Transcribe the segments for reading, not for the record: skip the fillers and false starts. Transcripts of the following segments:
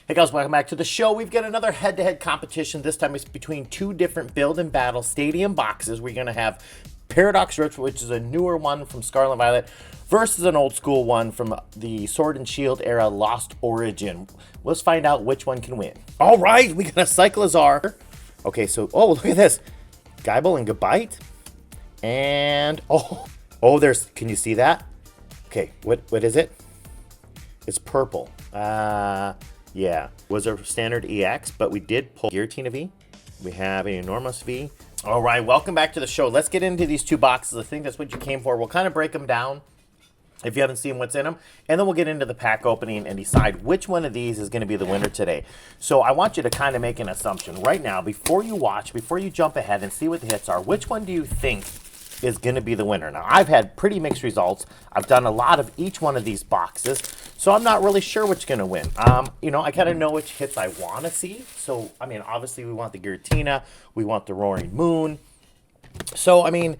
Hey guys, welcome back to the show. We've got another head-to-head competition. This time it's between two different Build and Battle Stadium boxes. We're going to have Paradox Rift, which is a newer one from Scarlet and Violet, versus an old school one from the Sword and Shield era, Lost Origin. Let's find out which one can win. All right, we got a Cyclizar. Okay, so, oh, look at this. Geibel and Gabite. And, oh, there's, can you see that? Okay, what is it? It's purple. Yeah, was a standard EX, but we did pull Giratina V. We have an enormous V. All right, welcome back to the show. Let's get into these two boxes. I think that's what you came for. We'll kind of break them down if you haven't seen what's in them, and then we'll get into the pack opening and decide which one of these is going to be the winner today. So I want you to kind of make an assumption right now before you watch, before you jump ahead and see what the hits are. Which one do you think is going to be the winner? Now, I've had pretty mixed results. I've done a lot of each one of these boxes, so I'm not really sure which going to win. You know, I kind of know which hits I want to see. So, I mean, obviously we want the Giratina, we want the Roaring Moon. So, I mean,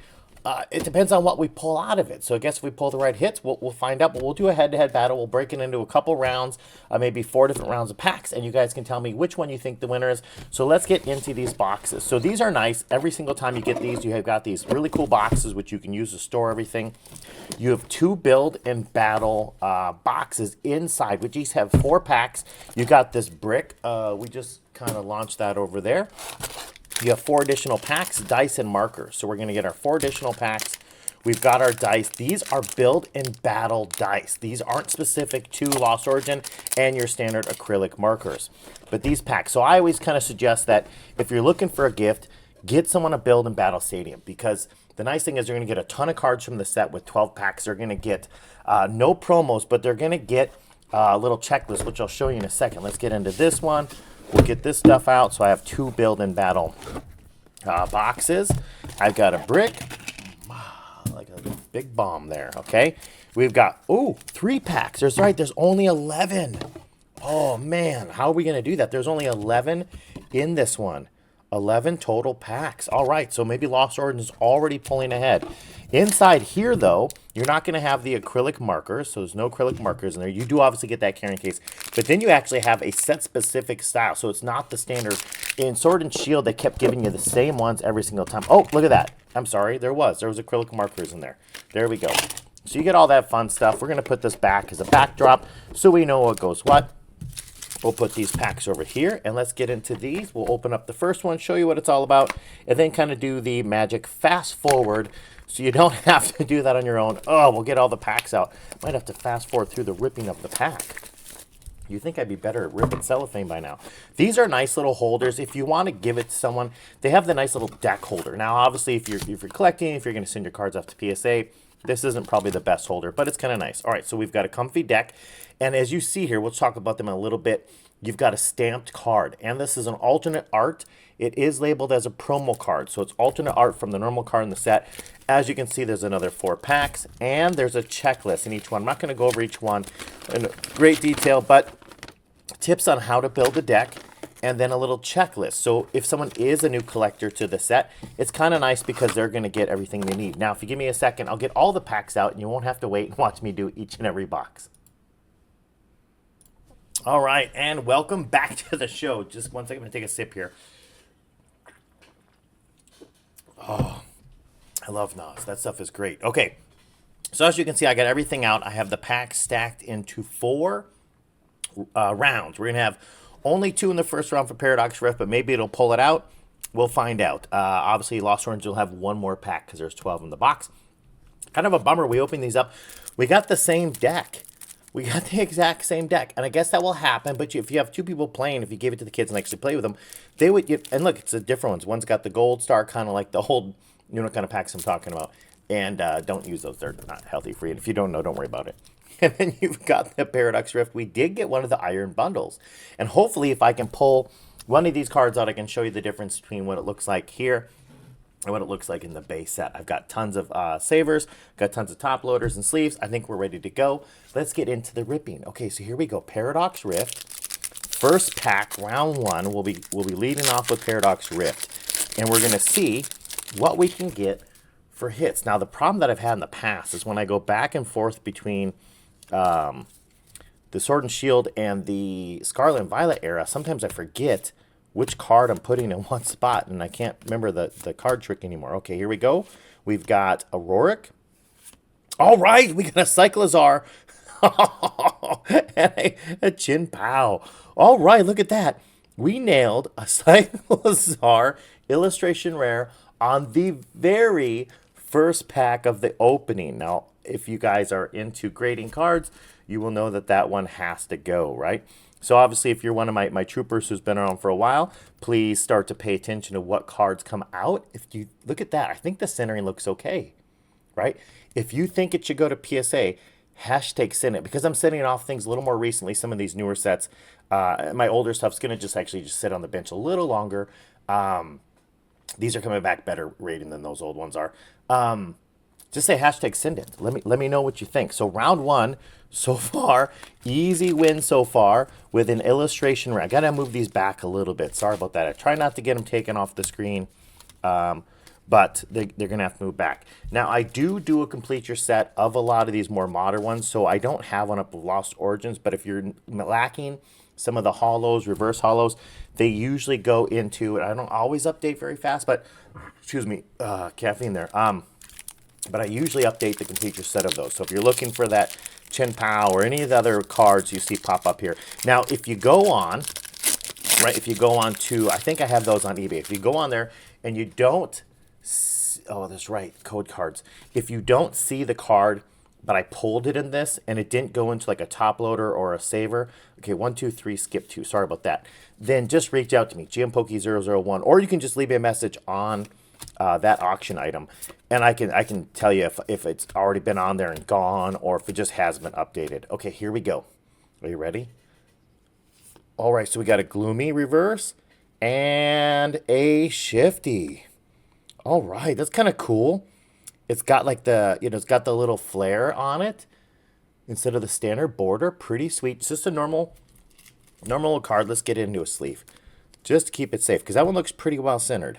it depends on what we pull out of it. So I guess if we pull the right hits, we'll find out. But we'll do a head-to-head battle. We'll break it into a couple rounds, maybe 4 different rounds of packs, and you guys can tell me which one you think the winner is. So let's get into these boxes. So these are nice. Every single time you get these, you have got these really cool boxes, which you can use to store everything. You have 2 Build and Battle boxes inside, which each have 4 packs. You got this brick. We just kind of launched that over there. You have 4 additional packs, dice, and markers. So we're going to get our 4 additional packs. We've got our dice. These are Build and Battle dice. These aren't specific to Lost Origin and your standard acrylic markers. But these packs. So I always kind of suggest that if you're looking for a gift, get someone a Build and Battle Stadium. Because the nice thing is you're going to get a ton of cards from the set with 12 packs. They're going to get no promos, but they're going to get a little checklist, which I'll show you in a second. Let's get into this one. We'll get this stuff out. So I have 2 Build and Battle boxes. I've got a brick, like a big bomb there, okay? We've got, 3 packs. There's right, there's only 11. Oh, man, how are we going to do that? There's only 11 in this one. 11 total packs. All right, so maybe Lost Origin is already pulling ahead. Inside here, though, you're not going to have the acrylic markers, so there's no acrylic markers in there. You do obviously get that carrying case, but then you actually have a set-specific style, so it's not the standard. In Sword and Shield, they kept giving you the same ones every single time. Oh, look at that. I'm sorry, there was acrylic markers in there. There we go. So you get all that fun stuff. We're going to put this back as a backdrop so we know what goes what. We'll put these packs over here, and let's get into these. We'll open up the first one, show you what it's all about, and then kind of do the magic fast forward so you don't have to do that on your own. Oh, we'll get all the packs out. Might have to fast forward through the ripping of the pack. You think I'd be better at ripping cellophane by now. These are nice little holders. If you want to give it to someone, they have the nice little deck holder. Now, obviously, if you're collecting, if you're going to send your cards off to PSA, this isn't probably the best holder, but it's kind of nice. All right, so we've got a comfy deck. And as you see here, we'll talk about them in a little bit. You've got a stamped card, and this is an alternate art. It is labeled as a promo card, so it's alternate art from the normal card in the set. As you can see, there's another 4 packs, and there's a checklist in each one. I'm not going to go over each one in great detail, but tips on how to build a deck, and then a little checklist. So if someone is a new collector to the set, it's kind of nice because they're going to get everything they need. Now, if you give me a second, I'll get all the packs out, and you won't have to wait and watch me do each and every box. All right, and welcome back to the show. Just one second, I'm going to take a sip here. Oh, I love NOS. That stuff is great. Okay, so as you can see, I got everything out. I have the packs stacked into 4 rounds. We're going to have only 2 in the first round for Paradox Rift, but maybe it'll pull it out. We'll find out. Obviously, Lost Origin will have 1 more pack because there's 12 in the box. Kind of a bummer. We opened these up. We got the same deck. We got the exact same deck, and I guess that will happen, but if you have 2 people playing, if you give it to the kids and actually play with them, they would, and look, it's a different ones. One's got the gold star, kind of like the old, you know what kind of packs I'm talking about, and don't use those. They're not healthy for you, and if you don't know, don't worry about it. And then you've got the Paradox Rift. We did get one of the iron bundles, and hopefully if I can pull one of these cards out, I can show you the difference between what it looks like here and what it looks like in the base set. I've got tons of savers, got tons of top loaders and sleeves. I think we're ready to go. Let's get into the ripping. Okay, so here we go. Paradox Rift. First pack, round 1. We'll be leading off with Paradox Rift. And we're going to see what we can get for hits. Now, the problem that I've had in the past is when I go back and forth between the the Sword and Shield and the Scarlet and Violet era, sometimes I forget which card I'm putting in one spot, and I can't remember the card trick anymore. Okay, here we go. We've got a Rorik. All right, we got a Cyclozar and a Chin Pao. All right, look at that. We nailed a Cyclozar illustration rare on the very first pack of the opening. Now, if you guys are into grading cards, you will know that that one has to go, right? So obviously, if you're one of my troopers who's been around for a while, please start to pay attention to what cards come out. If you look at that, I think the centering looks okay, right? If you think it should go to PSA, hashtag send it, because I'm sending off things a little more recently. Some of these newer sets, my older stuff's gonna just sit on the bench a little longer. These are coming back better rating than those old ones are. Just say hashtag send it. Let me know what you think. So round one so far, easy win so far with an illustration rare. I gotta move these back a little bit. Sorry about that. I try not to get them taken off the screen, but they're gonna have to move back. Now I do a complete your set of a lot of these more modern ones, so I don't have one up of Lost Origins. But if you're lacking some of the hollows, reverse hollows, they usually go into, and I don't always update very fast, but excuse me, caffeine there. But I usually update the complete your set of those. So if you're looking for that Chen Pao or any of the other cards you see pop up here. Now, if you go on, right, if you go on to, I think I have those on eBay. If you go on there and you don't, oh, that's right, code cards. If you don't see the card, but I pulled it in this and it didn't go into like a top loader or a saver, okay, 1, 2, 3, skip 2, sorry about that. Then just reach out to me, GMPokey001, or you can just leave me a message on that auction item, and I can tell you if it's already been on there and gone, or if it just hasn't been updated. Okay, here we go. Are you ready? All right, so we got a Gloomy reverse and a Shifty. All right, that's kind of cool. It's got like the, it's got the little flare on it instead of the standard border. Pretty sweet. It's just a normal card. Let's get into a sleeve just to keep it safe, because that one looks pretty well centered.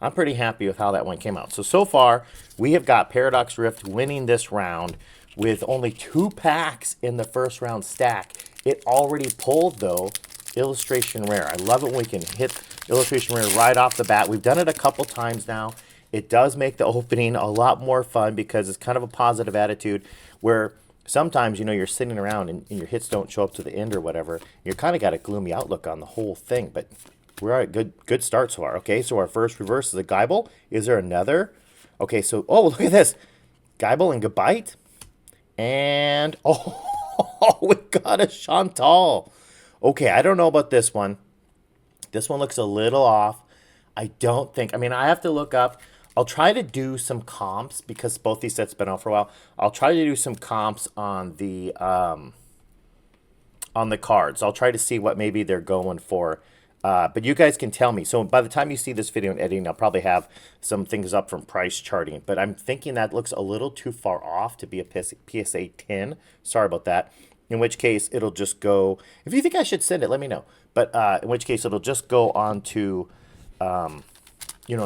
I'm pretty happy with how that one came out. So far, we have got Paradox Rift winning this round with only 2 packs in the first round stack. It already pulled, though, illustration rare. I love it when we can hit illustration rare right off the bat. We've done it a couple times now. It does make the opening a lot more fun because it's kind of a positive attitude where sometimes, you're sitting around and your hits don't show up to the end or whatever. You're kind of got a gloomy outlook on the whole thing, but we're at good start so far. Okay, so our first reverse is a Geibel. Is there another? Okay, so, oh, look at this. Geibel and Gabite. And, oh, we got a Chantal. Okay, I don't know about this one. This one looks a little off. I have to look up. I'll try to do some comps because both these sets have been out for a while. I'll try to do some comps on the cards. I'll try to see what maybe they're going for. But you guys can tell me. So by the time you see this video in editing, I'll probably have some things up from price charting. But I'm thinking that looks a little too far off to be a PSA 10. Sorry about that. In which case, it'll just go... If you think I should send it, let me know. But in which case, it'll just go on to, an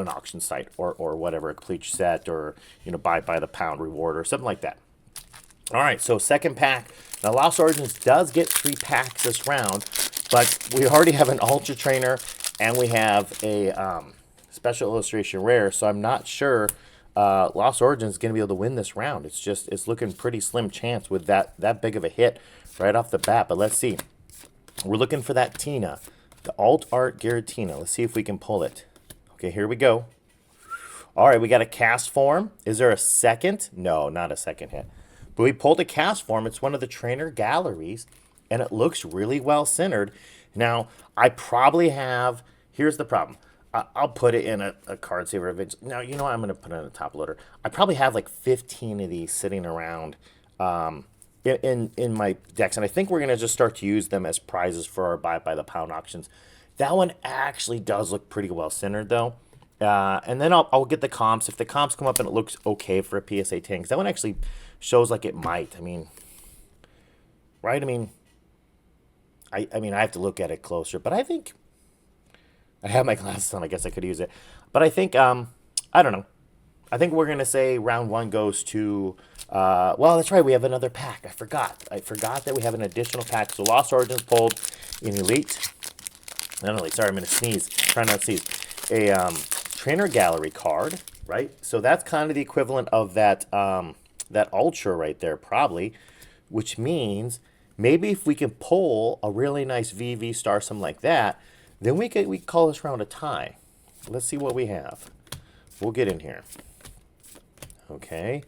auction site or whatever, a complete set, or, buy by the pound reward or something like that. All right, so second pack. Now, Lost Origins does get 3 packs this round, but we already have an Ultra Trainer, and we have a Special Illustration Rare, so I'm not sure Lost Origins is going to be able to win this round. It's looking pretty slim chance with that big of a hit right off the bat, but let's see. We're looking for that Tina, the Alt Art Giratina. Let's see if we can pull it. Okay, here we go. All right, we got a cast form. Is there a second? No, not a second hit. But we pulled a cast form. It's one of the trainer galleries, and it looks really well centered. Now, I probably have, here's the problem. I'll put it in a card saver eventually. Now, you know what? I'm going to put it in a top loader. I probably have like 15 of these sitting around in my decks, and I think we're going to just start to use them as prizes for our buy by the pound auctions. That one actually does look pretty well centered, though. And then I'll get the comps. If the comps come up and it looks okay for a PSA 10, because that one actually shows like it might. I mean, right? I have to look at it closer, but I think I have my glasses on. I guess I could use it, but I think I don't know. I think we're going to say round one goes to, well, that's right. We have another pack. I forgot. I forgot that we have an additional pack. So Lost Origins pulled in Elite. Not Elite, sorry, I'm going to sneeze. Try not to sneeze. A Trainer Gallery card, right? So that's kind of the equivalent of that, that Ultra right there, probably, which means maybe if we can pull a really nice VV star, something like that, then we call this round a tie. Let's see what we have. We'll get in here. Okay,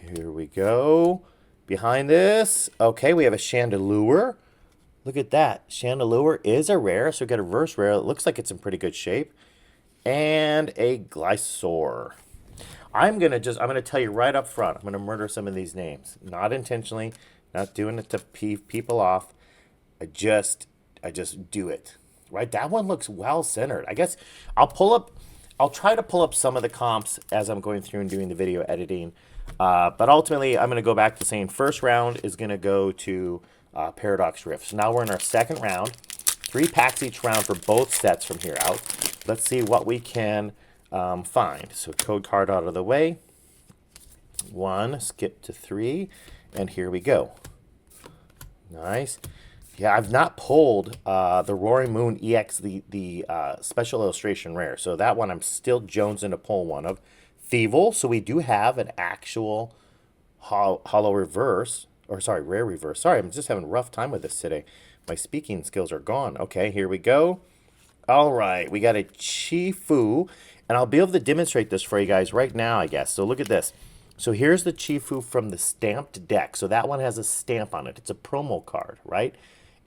here we go. Behind this, okay, we have a Chandelure. Look at that. Chandelure is a rare, so we got a reverse rare. It looks like it's in pretty good shape. And a Glysaur. I'm gonna tell you right up front, I'm gonna murder some of these names. Not intentionally, not doing it to peeve people off. I just do it. Right? That one looks well centered. I guess I'll try to pull up some of the comps as I'm going through and doing the video editing. But ultimately, I'm going to go back to saying first round is going to go to Paradox Rift. So now we're in our second round. 3 packs each round for both sets from here out. Let's see what we can find. So code card out of the way. 1, skip to 3, and here we go. Nice. Yeah, I've not pulled the Roaring Moon EX, the special illustration rare. So that one I'm still jonesing to pull one of. Thievel, so we do have an actual hollow reverse, or sorry, rare reverse. Sorry, I'm just having a rough time with this today. My speaking skills are gone. Okay, here we go. All right, we got a Chifu, and I'll be able to demonstrate this for you guys right now, I guess. So look at this. So here's the Chifu from the stamped deck. So that one has a stamp on it. It's a promo card, right?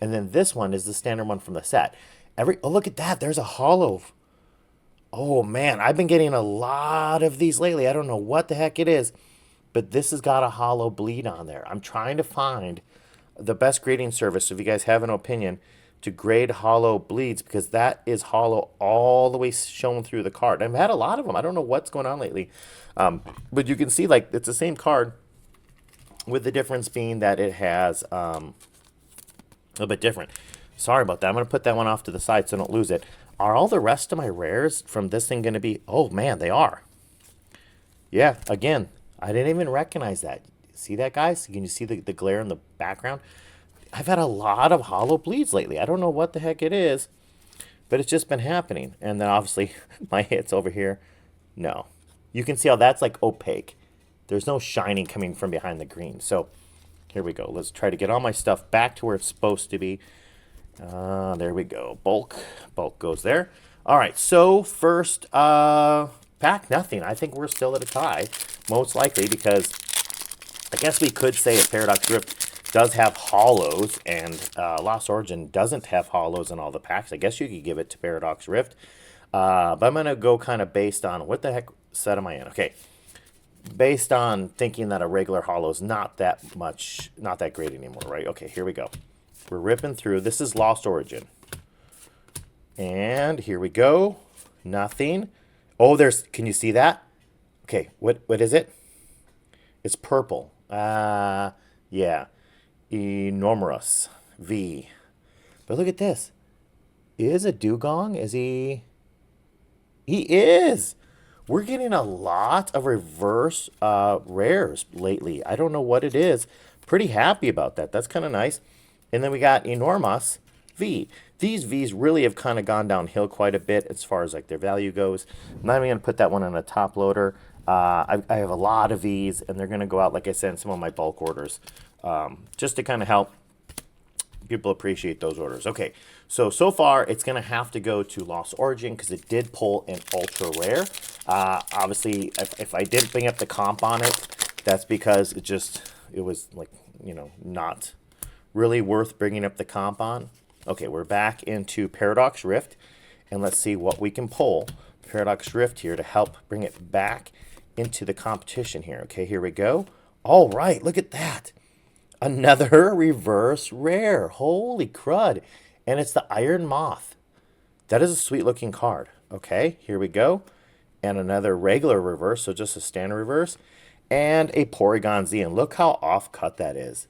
And then this one is the standard one from the set. Oh, look at that. There's a hollow. Oh, man. I've been getting a lot of these lately. I don't know what the heck it is, but this has got a hollow bleed on there. I'm trying to find the best grading service, if you guys have an opinion, to grade hollow bleeds, because that is hollow all the way shown through the card. I've had a lot of them. I don't know what's going on lately. But you can see, like, it's the same card, with the difference being that it has... a little bit different. Sorry about that. I'm going to put that one off to the side so I don't lose it. Are all the rest of my rares from this thing going to be... Oh, man, they are. Yeah, again, I didn't even recognize that. See that, guys? Can you see the glare in the background? I've had a lot of hollow bleeds lately. I don't know what the heck it is, but it's just been happening. And then, obviously, my hits over here. No. You can see how that's, like, opaque. There's no shining coming from behind the green. So... here we go. Let's try to get all my stuff back to where it's supposed to be. There we go. Bulk goes there. All right, so first pack, nothing. I think we're still at a tie, most likely, because I guess we could say a Paradox Rift does have hollows, and Lost Origin doesn't have hollows in all the packs. I guess you could give it to Paradox Rift. But I'm going to go kind of based on, what the heck set am I in? Okay. Based on thinking that a regular hollow is not that great anymore, right? Okay, here we go. We're ripping through. This is Lost Origin. And here we go. Nothing. Oh, can you see that? Okay, what is it? It's purple. Yeah. Enormous V. But look at this. Is a Dugong? Is he? He is! We're getting a lot of reverse rares lately. I don't know what it is. Pretty happy about that. That's kind of nice. And then we got Enormous V. These Vs really have kind of gone downhill quite a bit as far as like their value goes. I'm not even going to put that one on a top loader. I have a lot of Vs, and they're going to go out, like I said, in some of my bulk orders, just to kind of help people appreciate those orders. Okay, so far it's going to have to go to Lost Origin because it did pull an ultra rare. Obviously, if I didn't bring up the comp on it, that's because it was like, not really worth bringing up the comp on. Okay, we're back into Paradox Rift, and let's see what we can pull. Paradox Rift here to help bring it back into the competition here. Okay, here we go. All right, look at that. Another reverse rare. Holy crud. And it's the Iron Moth. That is a sweet looking card. Okay, here we go. And another regular reverse, so just a standard reverse. And a Porygon Z. And look how off cut that is.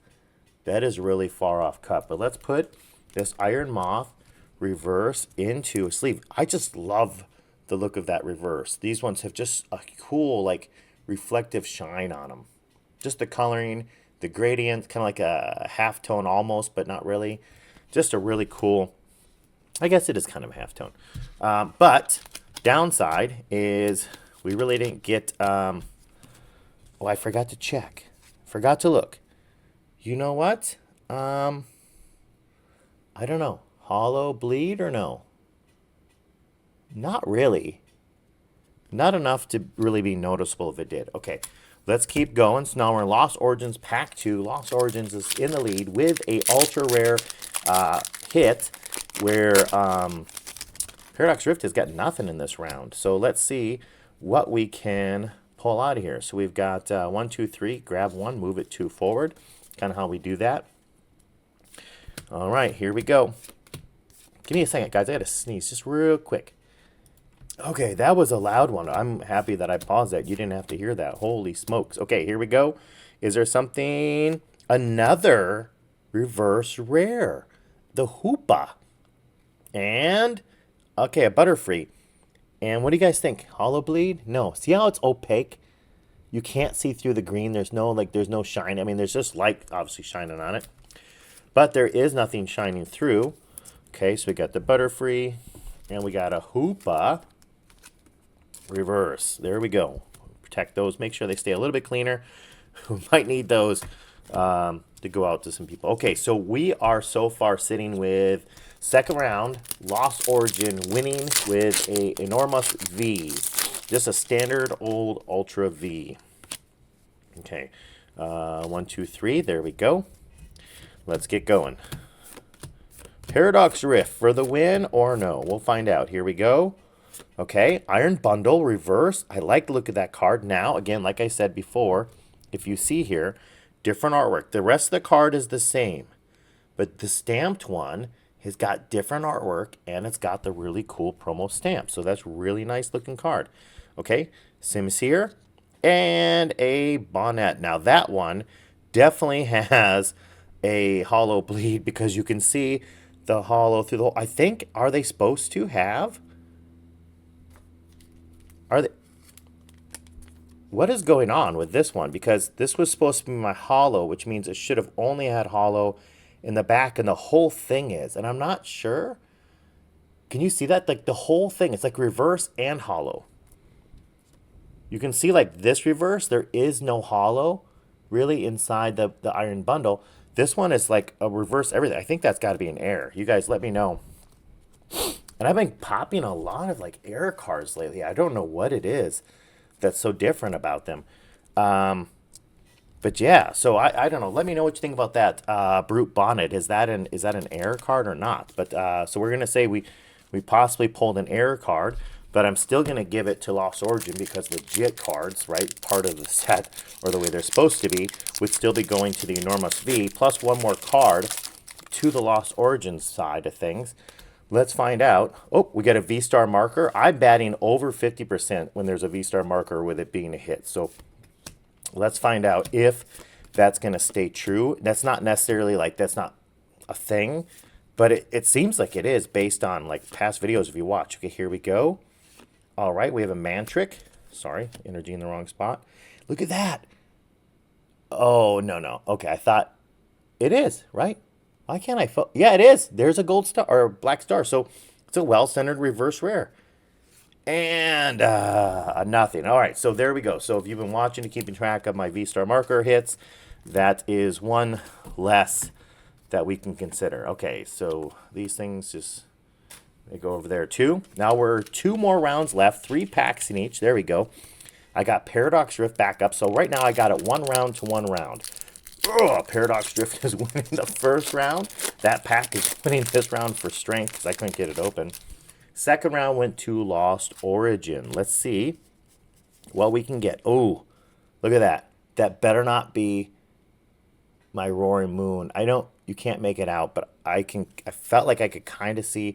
That is really far off cut. But let's put this Iron Moth reverse into a sleeve. I just love the look of that reverse. These ones have just a cool, like, reflective shine on them. Just the coloring, the gradient, kind of like a halftone almost, but not really. Just a really cool, I guess it is kind of a halftone. But downside is we really didn't get, oh, I forgot to check. Forgot to look. You know what? I don't know. Hollow bleed or no? Not really. Not enough to really be noticeable if it did. Okay, let's keep going. So now we're in Lost Origins Pack 2. Lost Origins is in the lead with a ultra rare hit where Paradox Rift has got nothing in this round. So let's see what we can pull out of here. So we've got 1, 2, 3. Grab one, move it 2 forward. Kind of how we do that. All right, here we go. Give me a second, guys. I got to sneeze just real quick. Okay, that was a loud one. I'm happy that I paused that. You didn't have to hear that. Holy smokes. Okay, here we go. Is there something? Another reverse rare. The Hoopa. And, okay, a Butterfree. And what do you guys think? Hollow bleed? No. See how it's opaque? You can't see through the green. There's no, like, there's no shine. I mean, there's just light, obviously, shining on it. But there is nothing shining through. Okay, so we got the Butterfree. And we got a Hoopa. Reverse. There we go. Protect those. Make sure they stay a little bit cleaner. We might need those to go out to some people. Okay, so we are so far sitting with second round, Lost Origin winning with a enormous V. Just a standard old Ultra V. Okay. 1, 2, 3. There we go. Let's get going. Paradox Rift for the win or no? We'll find out. Here we go. Okay, Iron Bundle, reverse. I like the look of that card. Now, again, like I said before, if you see here, different artwork. The rest of the card is the same, but the stamped one has got different artwork, and it's got the really cool promo stamp. So that's really nice looking card. Okay, Sims here, and a Bonnet. Now that one definitely has a hollow bleed because you can see the hollow through the hole. I think, are they supposed to have... What is going on with this one? Because this was supposed to be my hollow, which means it should have only had hollow in the back, and the whole thing is. And I'm not sure. Can you see that? Like the whole thing, it's like reverse and hollow. You can see like this reverse, there is no hollow really inside the Iron Bundle. This one is like a reverse everything. I think that's got to be an error. You guys let me know. And I've been popping a lot of like error cards lately. I don't know what it is that's so different about them. But yeah, so I don't know. Let me know what you think about that. Brute Bonnet. Is that an error card or not? But so we're gonna say we possibly pulled an error card, but I'm still gonna give it to Lost Origin because legit cards, right, part of the set or the way they're supposed to be, would still be going to the enormous V plus one more card to the Lost Origin side of things. Let's find out. Oh, we got a V-Star marker. I'm batting over 50% when there's a V-Star marker with it being a hit. So let's find out if that's going to stay true. That's not necessarily like, that's not a thing, but it seems like it is based on like past videos if you watch. Okay, here we go. All right, we have a Mantric. Sorry, energy in the wrong spot. Look at that. Oh, no. Okay, I thought it is, right? Why can't I? Yeah, it is. There's a gold star or black star. So it's a well-centered reverse rare. And nothing. All right, so there we go. So if you've been watching and keeping track of my V-Star marker hits, that is one less that we can consider. Okay, so these things just, they go over there too. Now we're 2 more rounds left, 3 packs in each. There we go. I got Paradox Rift back up. So right now I got it 1 round to 1 round. Oh, Paradox Rift is winning the first round. That pack is winning this round for strength because I couldn't get it open. Second round went to Lost Origin. Let's see what we can get. Oh, look at that. That better not be my Roaring Moon. You can't make it out, but I felt like I could kind of see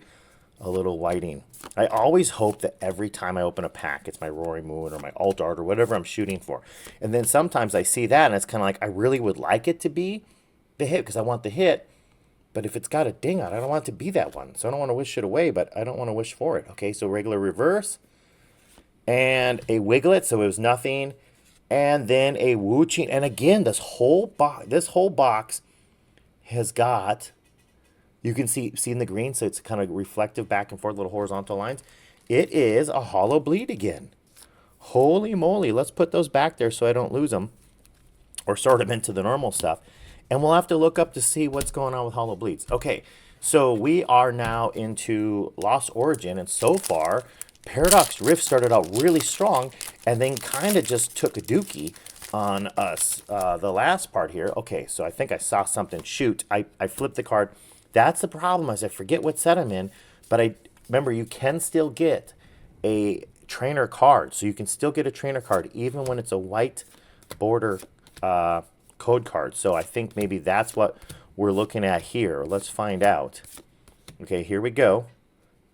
a little whiting. I always hope that every time I open a pack, it's my Roaring Moon or my Alt Art or whatever I'm shooting for. And then sometimes I see that and it's kind of like, I really would like it to be the hit because I want the hit. But if it's got a ding on it, I don't want it to be that one. So I don't want to wish it away, but I don't want to wish for it. Okay, so regular reverse. and a Wiglet, so it was nothing, and then a Wu-Ching. And again, this whole box has got, you can see in the green, so it's kind of reflective back and forth, little horizontal lines. It is a hollow bleed again. Holy moly, let's put those back there so I don't lose them or sort them into the normal stuff. And we'll have to look up to see what's going on with hollow bleeds. Okay, so we are now into Lost Origin, and so far, Paradox Rift started out really strong and then kind of just took a dookie on us the last part here. Okay, so I think I saw something. Shoot, I flipped the card. That's the problem, is I forget what set I'm in, but I remember you can still get a trainer card. So you can still get a trainer card even when it's a white border code card. So I think maybe that's what we're looking at here. Let's find out. Okay, here we go.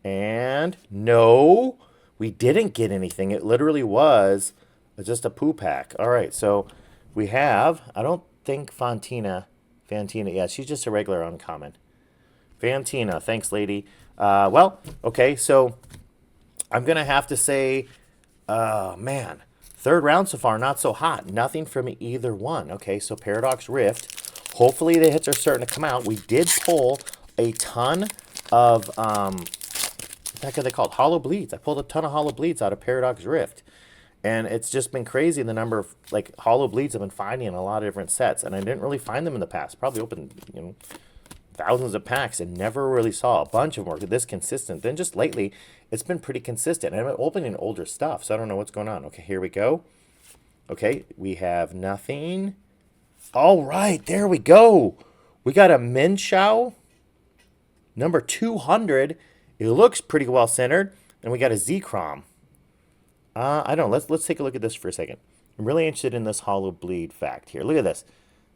And no, we didn't get anything. It literally was just a poo pack. All right, so we have, I don't think Fantina, yeah, she's just a regular uncommon. Fantina, thanks, lady. Well, okay, so I'm going to have to say, man, third round so far, not so hot. Nothing from either one. Okay, so Paradox Rift. Hopefully the hits are starting to come out. We did pull a ton of, what the heck are they called? Hollow bleeds. I pulled a ton of hollow bleeds out of Paradox Rift. And it's just been crazy the number of, like, hollow bleeds I've been finding in a lot of different sets. And I didn't really find them in the past. Probably opened, thousands of packs and never really saw a bunch of them this consistent. Then just lately, it's been pretty consistent. And I'm opening older stuff, so I don't know what's going on. Okay, here we go. Okay, we have nothing. All right, there we go. We got a Minshao, number 200. It looks pretty well centered. And we got a Z-Crom. I don't know. Let's take a look at this for a second. I'm really interested in this hollow bleed fact here. Look at this.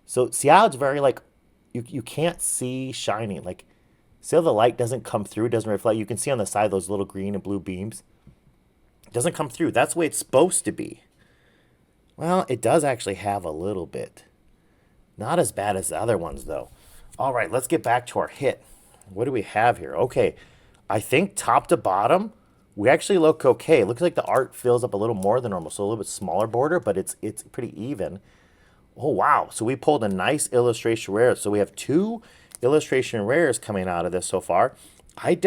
So see how it's very like, you can't see shining. Like, see how the light doesn't come through, doesn't reflect. You can see on the side those little green and blue beams. It doesn't come through. That's the way it's supposed to be. Well, it does actually have a little bit. Not as bad as the other ones, though. All right, let's get back to our hit. What do we have here? Okay, I think top to bottom, we actually look okay. It looks like the art fills up a little more than normal, so a little bit smaller border, but it's pretty even. Oh, wow. So we pulled a nice illustration rare. So we have 2 illustration rares coming out of this so far. I'm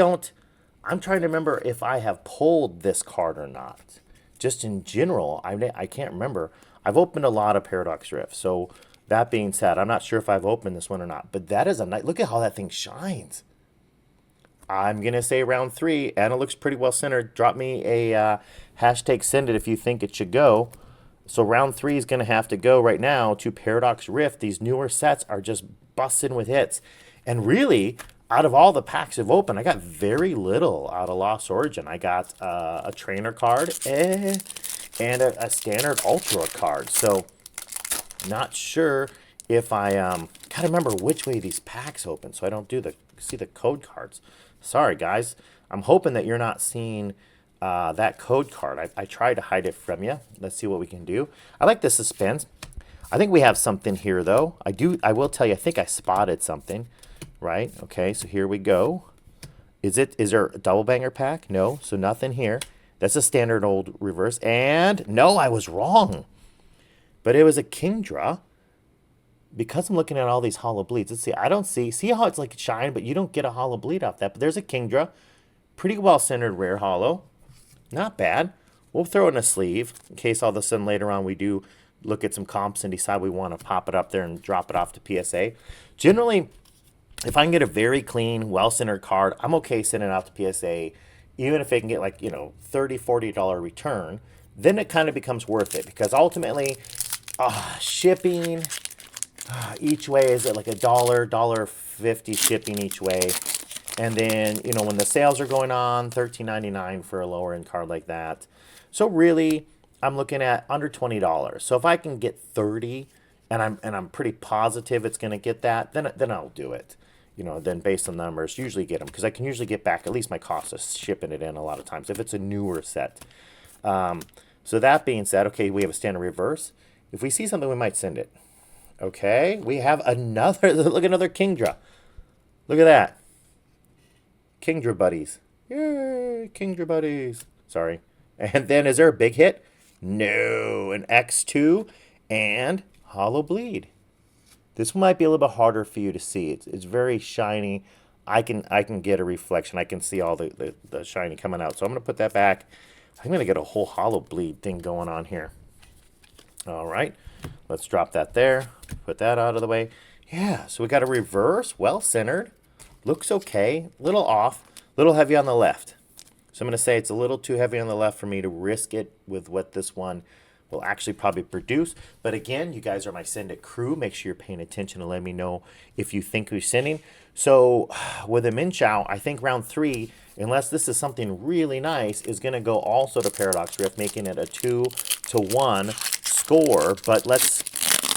trying to remember if I have pulled this card or not. Just in general, I can't remember. I've opened a lot of Paradox Rift. So that being said, I'm not sure if I've opened this one or not. But that is a nice, look at how that thing shines. I'm going to say round 3, and it looks pretty well centered. Drop me a hashtag send it if you think it should go. So round 3 is going to have to go right now to Paradox Rift. These newer sets are just busting with hits. And really, out of all the packs I've opened, I got very little out of Lost Origin. I got a trainer card and a standard Ultra card. So not sure if I gotta remember which way these packs open so I don't see the code cards. Sorry, guys. I'm hoping that you're not seeing that code card. I tried to hide it from you. Let's see what we can do. I like the suspense. I think we have something here, though. I will tell you, I think I spotted something, right? Okay, so here we go. Is there a double banger pack? No, so nothing here. That's a standard old reverse. And no, I was wrong. But it was a Kingdra. Because I'm looking at all these hollow bleeds, let's see. I don't see how it's like shine, but you don't get a hollow bleed off that. But there's a Kingdra. Pretty well centered rare hollow. Not bad. We'll throw it in a sleeve in case all of a sudden later on we do look at some comps and decide we want to pop it up there and drop it off to PSA. Generally, if I can get a very clean, well-centered card, I'm okay sending it out to PSA. Even if I can get like, $30, $40 return, then it kind of becomes worth it. Because ultimately, shipping each way is at like $1.50 shipping each way. And then, when the sales are going on, $13.99 for a lower end card like that. So really, I'm looking at under $20. So if I can get 30, and I'm pretty positive it's going to get that, then I'll do it. Then based on the numbers, usually get them because I can usually get back at least my cost of shipping it in a lot of times if it's a newer set. So that being said, okay, we have a standard reverse. If we see something, we might send it. Okay, we have another. Look, another Kingdra. Look at that. Kingdra buddies. Yay, Kingdra buddies. Sorry. And then is there a big hit? No, an X2 and Hollow Bleed. This one might be a little bit harder for you to see. It's very shiny. I can get a reflection. I can see all the shiny coming out. So I'm going to put that back. I'm going to get a whole Hollow Bleed thing going on here. All right. Let's drop that there. Put that out of the way. Yeah, so we got a reverse, well-centered. Looks okay. Little off. Little heavy on the left. So I'm going to say it's a little too heavy on the left for me to risk it with what this one will actually probably produce. But again, you guys are my Send It crew. Make sure you're paying attention and let me know if you think you're sending. So with a Min Chow, I think round 3, unless this is something really nice, is going to go also to Paradox Rift, making it a 2-1 score. But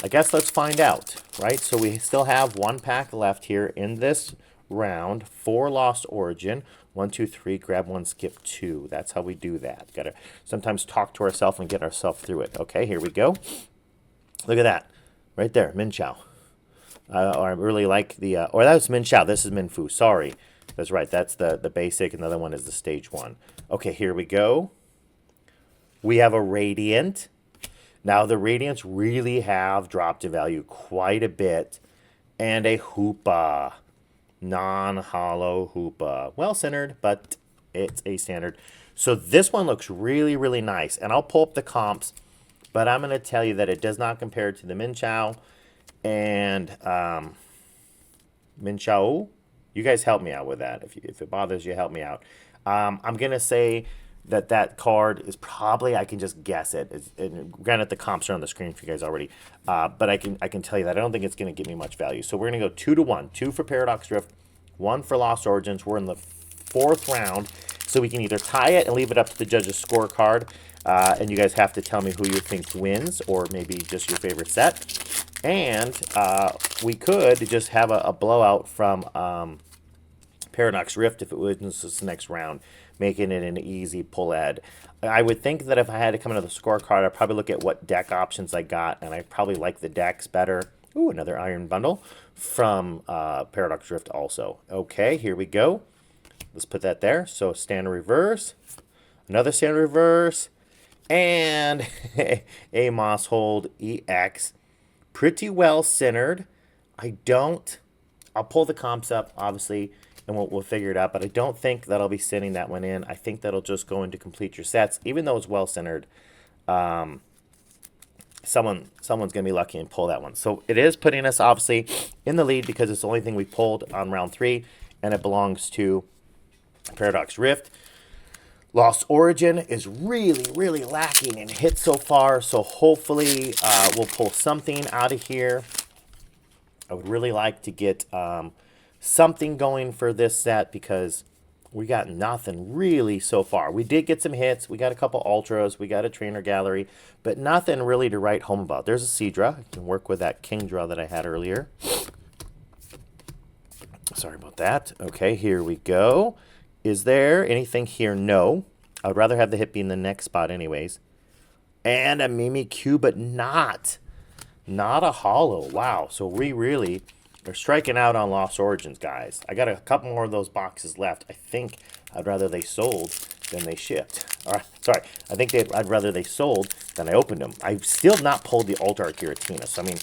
I guess let's find out, right? So we still have 1 pack left here in this round. 4 Lost Origin. 1, 2, 3, grab 1, skip 2. That's how we do that. Got to sometimes talk to ourselves and get ourselves through it. Okay, here we go. Look at that. Right there, Min Chow. I really like the, or that was Min Chow. This is Min Fu. Sorry. That's right. That's the basic. Another one is the stage 1. Okay, here we go. We have a Radiant. Now, the Radiants really have dropped in value quite a bit. And a Hoopa. Non-hollow Hoopa. Well-centered, but it's a standard. So this one looks really, really nice. And I'll pull up the comps, but I'm going to tell you that it does not compare to the Min Chow and Min Chow. You guys help me out with that. If it bothers you, help me out. I'm going to say that card is probably, I can just guess it. And granted, the comps are on the screen for you guys already. But I can tell you that I don't think it's going to give me much value. So we're going to go 2-1. 2 for Paradox Rift, 1 for Lost Origins. We're in the 4th round. So we can either tie it and leave it up to the judge's scorecard. And you guys have to tell me who you think wins, or maybe just your favorite set. And we could just have a blowout from Paradox Rift if it wins this next round, making it an easy pull ahead. I would think that if I had to come into the scorecard, I'd probably look at what deck options I got, and I probably like the decks better. Ooh, another Iron Bundle from Paradox Rift also. Okay, here we go. Let's put that there. So standard reverse, another standard reverse, and a Mosshold EX. Pretty well centered. I'll pull the comps up, obviously, and we'll figure it out. But I don't think that I'll be sending that one in. I think that'll just go in to complete your sets, even though it's well-centered. Someone's going to be lucky and pull that one. So it is putting us, obviously, in the lead because it's the only thing we pulled on round 3, and it belongs to Paradox Rift. Lost Origin is really, really lacking in hits so far, so hopefully we'll pull something out of here. I would really like to get something going for this set because we got nothing really so far. We did get some hits. We got a couple Ultras. We got a Trainer Gallery, but nothing really to write home about. There's a Seadra. I can work with that Kingdra that I had earlier. Sorry about that. Okay, here we go. Is there anything here? No. I would rather have the hit be in the next spot anyways. And a Mimikyu, but not a hollow. Wow. So we really are striking out on Lost Origins, guys. I got a couple more of those boxes left. I think I'd rather they sold than they shipped. All right. Sorry. I think I'd rather they sold than I opened them. I've still not pulled the Ultra Giratina. So, I mean,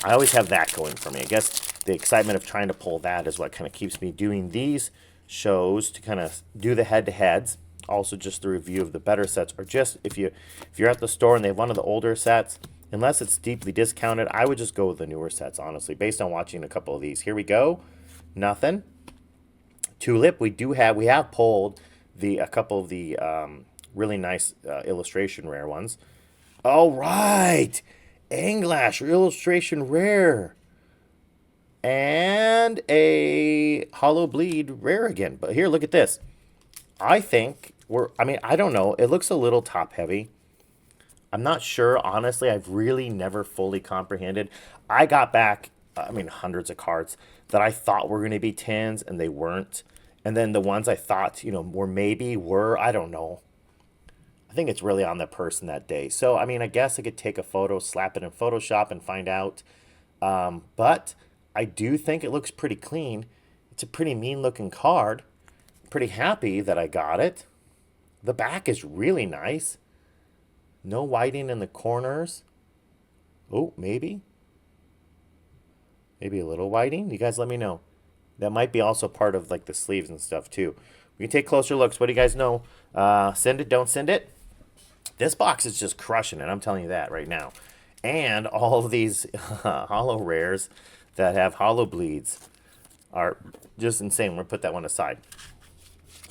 I always have that going for me. I guess the excitement of trying to pull that is what kind of keeps me doing these shows to kind of do the head-to-heads. Also just the review of the better sets, or just if you're at the store and they have one of the older sets, unless it's deeply discounted, I would just go with the newer sets, honestly, based on watching a couple of these. Here we go. Nothing. Tulip, we have pulled a couple of the really nice illustration rare ones. All right. Anglash, illustration rare. And a Hollow Bleed rare again. But here, look at this. I think I don't know. It looks a little top heavy. I'm not sure. Honestly, I've really never fully comprehended. I got back, hundreds of cards that I thought were going to be 10s and they weren't. And then the ones I thought, were, I don't know. I think it's really on the person that day. So, I guess I could take a photo, slap it in Photoshop and find out. But I do think it looks pretty clean. It's a pretty mean looking card. Pretty happy that I got it. The back is really nice. No whiting in the corners. Oh, maybe. Maybe a little whiting. You guys let me know. That might be also part of like the sleeves and stuff too. We can take closer looks. What do you guys know? Send it, don't send it. This box is just crushing it. I'm telling you that right now. And all of these hollow rares that have hollow bleeds are just insane. We're going to put that one aside.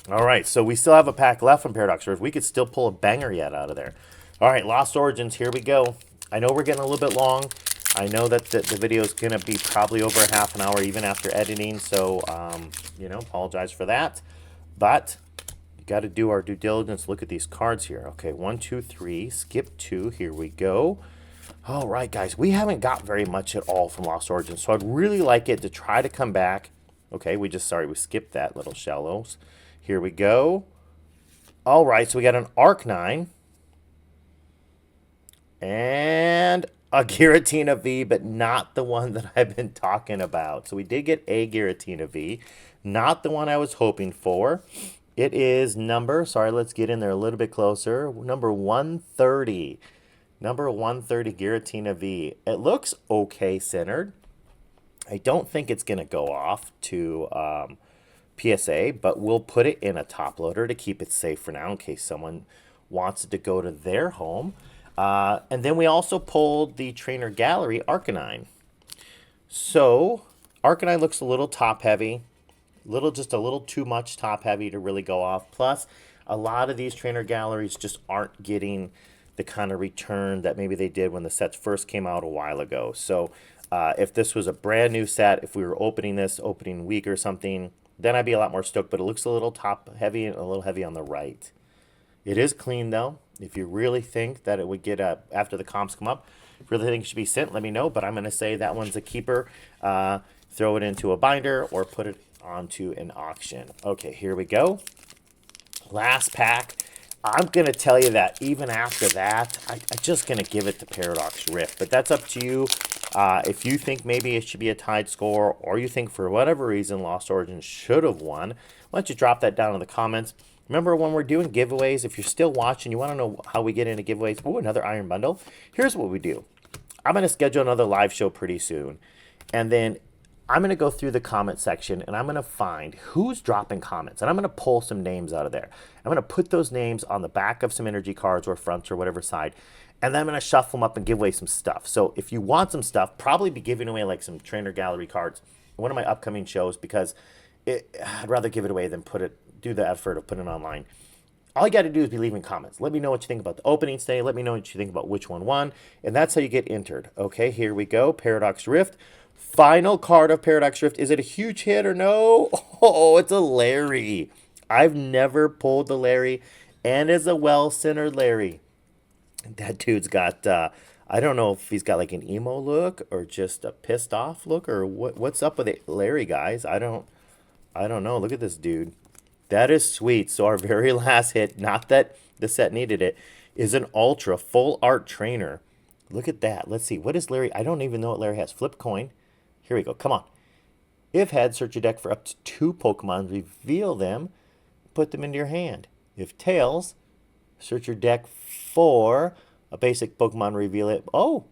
All right, so we still have a pack left from Paradox Rift. We could still pull a banger yet out of there. All right, Lost Origins, here we go. I know we're getting a little bit long. I know that the video is going to be probably over a half an hour even after editing, so, you know, apologize for that. But you got to do our due diligence. Look at these cards here. Okay, 1, 2, 3, skip 2. Here we go. All right, guys, we haven't got very much at all from Lost Origins, so I'd really like it to try to come back. Okay, we skipped that, little shallows. Here we go. All right, so we got an Arc-9 and a Giratina V, but not the one that I've been talking about. So we did get a Giratina V, not the one I was hoping for. It is let's get in there a little bit closer, number 130. Number 130 Giratina V. It looks okay centered. I don't think it's going to go off to PSA, but we'll put it in a top loader to keep it safe for now in case someone wants it to go to their home. And then we also pulled the Trainer Gallery Arcanine. So Arcanine looks a little top heavy, just a little too much top heavy to really go off. Plus, a lot of these Trainer Galleries just aren't getting the kind of return that maybe they did when the sets first came out a while ago. So if this was a brand new set, if we were opening week or something, then I'd be a lot more stoked. But it looks a little top heavy and a little heavy on the right. It is clean though. If you really think that it would get after the comps come up, if you really think it should be sent, let me know. But I'm going to say that one's a keeper. Throw it into a binder or put it onto an auction. Okay, here we go. Last pack. I'm going to tell you that even after that, I'm just going to give it to Paradox Rift. But that's up to you. If you think maybe it should be a tied score, or you think for whatever reason Lost Origins should have won, why don't you drop that down in the comments. Remember when we're doing giveaways, if you're still watching, you want to know how we get into giveaways, oh, another Iron Bundle. Here's what we do. I'm going to schedule another live show pretty soon. And then I'm going to go through the comment section and I'm going to find who's dropping comments. And I'm going to pull some names out of there. I'm going to put those names on the back of some energy cards or fronts or whatever side. And then I'm going to shuffle them up and give away some stuff. So if you want some stuff, probably be giving away like some Trainer Gallery cards. One of my upcoming shows because I'd rather give it away than do the effort of putting it online. All you got to do is be leaving comments. Let me know what you think about the openings today. Let me know what you think about which one won. And that's how you get entered. Okay, here we go. Paradox Rift. Final card of Paradox Rift. Is it a huge hit or no? Oh, it's a Larry. I've never pulled the Larry, and it's a well-centered Larry. That dude's got, I don't know if he's got like an emo look or just a pissed off look or what's up with it, Larry, guys. I don't know. Look at this dude. That is sweet. So our very last hit, not that the set needed it, is an Ultra Full Art Trainer. Look at that. Let's see. What is Larry? I don't even know what Larry has. Flip coin. Here we go. Come on. If head, search your deck for up to 2 Pokemon. Reveal them. Put them into your hand. If tails, search your deck for a basic Pokemon. Reveal it. Oh,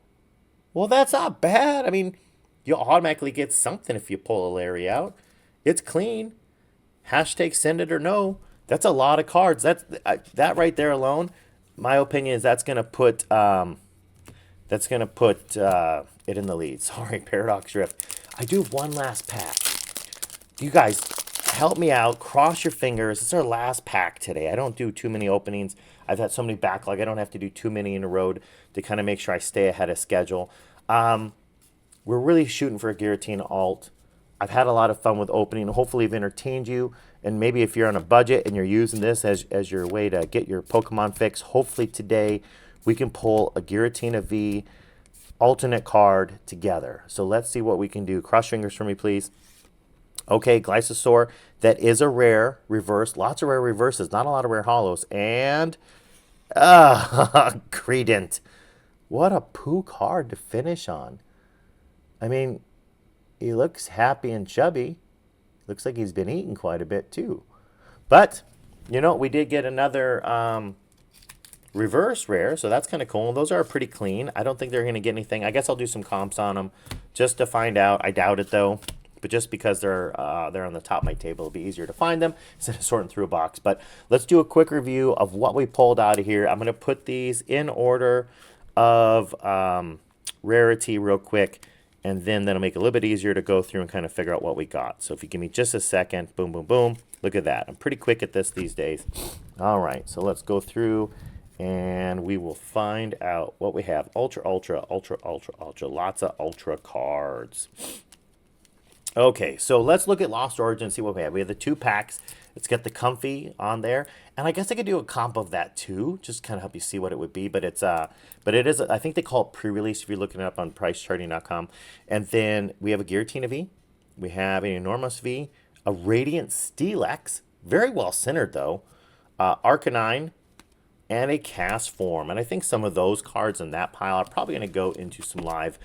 well, that's not bad. I mean, you'll automatically get something if you pull a Larry out. It's clean. Hashtag send it or no. That's a lot of cards. That right there alone, my opinion is that's gonna put it in the lead. Sorry, Paradox Rift. I do have one last pack. You guys help me out. Cross your fingers. It's our last pack today. I don't do too many openings. I've had so many backlog. I don't have to do too many in a row to kind of make sure I stay ahead of schedule. We're really shooting for a Giratina alt. I've had a lot of fun with opening. Hopefully I've entertained you. And maybe if you're on a budget and you're using this as your way to get your Pokemon fix, hopefully today we can pull a Giratina V alternate card together. So let's see what we can do. Cross fingers for me, please. Okay, Glycosaur. That is a rare reverse. Lots of rare reverses. Not a lot of rare hollows. And Credent. What a poo card to finish on. I mean, he looks happy and chubby. Looks like he's been eating quite a bit too. But You know, we did get another reverse rare, so that's kind of cool. Those are pretty clean. I don't think they're going to get anything. I guess I'll do some comps on them just to find out. I doubt it, though. But just because they're on the top of my table, it'll be easier to find them instead of sorting through a box. But let's do a quick review of what we pulled out of here. I'm going to put these in order of rarity real quick, and then that'll make it a little bit easier to go through and kind of figure out what we got. So if you give me just a second, boom, boom, boom. Look at that. I'm pretty quick at this these days. All right, so let's go through and we will find out what we have. Ultra, ultra, ultra, ultra, ultra. Lots of ultra cards. Okay, so let's look at Lost Origin and see what we have. We have the 2 packs. It's got the Comfy on there, and I guess I could do a comp of that too, just kind of help you see what it would be. But it is. I think they call it pre-release if you're looking it up on PriceCharting.com. And then we have a Giratina V, we have an Enormous V, a Radiant Steelix, very well centered though, Arcanine, and a Cast Form. And I think some of those cards in that pile are probably going to go into some live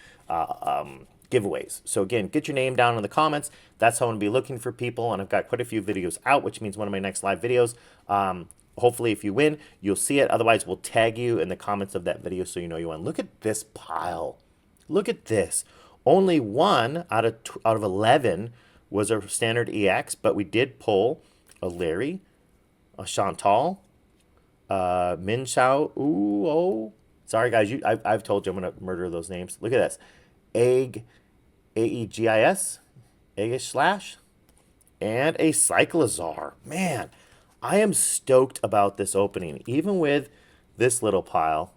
giveaways. So again, get your name down in the comments. That's how I'm going to be looking for people, and I've got quite a few videos out, which means one of my next live videos. Hopefully, if you win, you'll see it. Otherwise, we'll tag you in the comments of that video so you know you won. Look at this pile. Look at this. Only one out of 11 was a standard EX, but we did pull a Larry, a Chantal, Min Chao. Ooh, oh. Sorry, guys. I've told you I'm going to murder those names. Look at this. Egg, Aegis, Aegis/, and a Cyclizar. Man, I am stoked about this opening. Even with this little pile,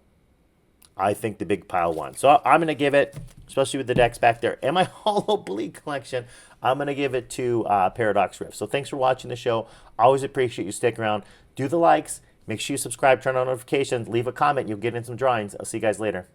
I think the big pile won. So I'm going to give it, especially with the decks back there, and my Hollow Bleed collection, I'm going to give it to Paradox Rift. So thanks for watching the show. I always appreciate you sticking around. Do the likes. Make sure you subscribe, turn on notifications, leave a comment. You'll get in some drawings. I'll see you guys later.